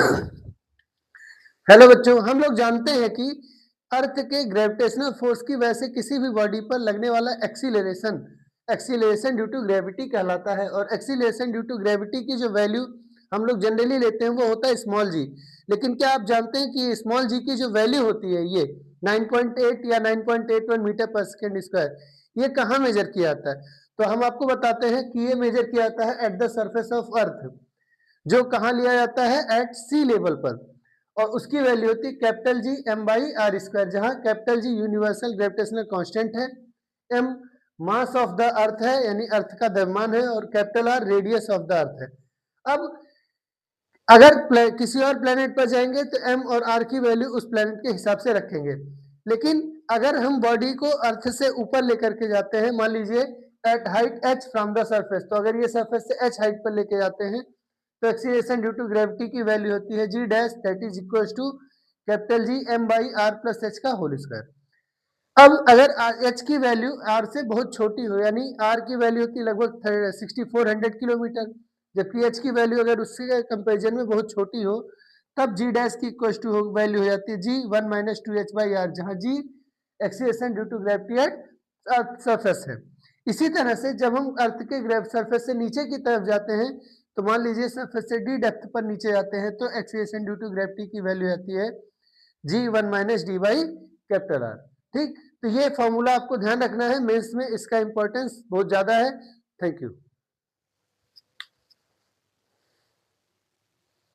Hello बच्चों, हम लोग जानते हैं कि अर्थ के ग्रेविटेशनल फोर्स की वजह से किसी भी बॉडी पर लगने वाला acceleration acceleration due to gravity कहलाता है। और एक्सीलरेशन ड्यू टू ग्रेविटी की जो वैल्यू हम लोग जनरली लेते हैं वो होता है स्मॉल जी। लेकिन क्या आप जानते हैं कि स्मॉल जी की जो वैल्यू होती है ये 9.8 या 9.81 मीटर पर सेकेंड स्क्वायर, ये कहाँ मेजर किया जाता है? तो हम आपको बताते हैं कि ये मेजर किया जाता है at the surface of earth, जो कहाँ लिया जाता है? एट सी लेवल पर। और उसकी वैल्यू होती है capital G M by R square, जहां capital G universal gravitational constant है, M mass of the earth है यानी अर्थ का द्रव्यमान है, और capital R radius of the earth है। अब अगर किसी और प्लेनेट पर जाएंगे तो एम और आर की वैल्यू उस प्लेनेट के हिसाब से रखेंगे। लेकिन अगर हम बॉडी को अर्थ से ऊपर लेकर के जाते हैं, मान लीजिए at height h from the surface, तो अगर ये सरफेस से h हाइट पर लेके जाते हैं तो एक्सीलरेशन ड्यू टू ग्रेविटी की वैल्यू होती है g dash, that is equal to capital G M by R plus H का होल स्क्वायर। अब अगर h की वैल्यू r से बहुत छोटी हो, यानी r की वैल्यू होती है लगभग 6400 किलोमीटर, जबकि h की वैल्यू अगर उसके कंपेरिजन में बहुत छोटी हो, तब g डैश की इक्वल टू वैल्यू हो जाती है g 1 minus 2h by R, जहां g acceleration due to gravity at earth surface है। इसी तरह से जब हम अर्थ के सरफेस से नीचे की तरफ जाते हैं, तो मान लीजिए सरफेस से d डेप्थ पर नीचे जाते हैं, तो एक्सीलरेशन ड्यू टू ग्रेविटी की वैल्यू आती है जी 1 minus D by capital R. ठीक, तो ये फॉर्मूला आपको ध्यान रखना है, मेंस में इसका इंपॉर्टेंस बहुत ज्यादा है। Thank you.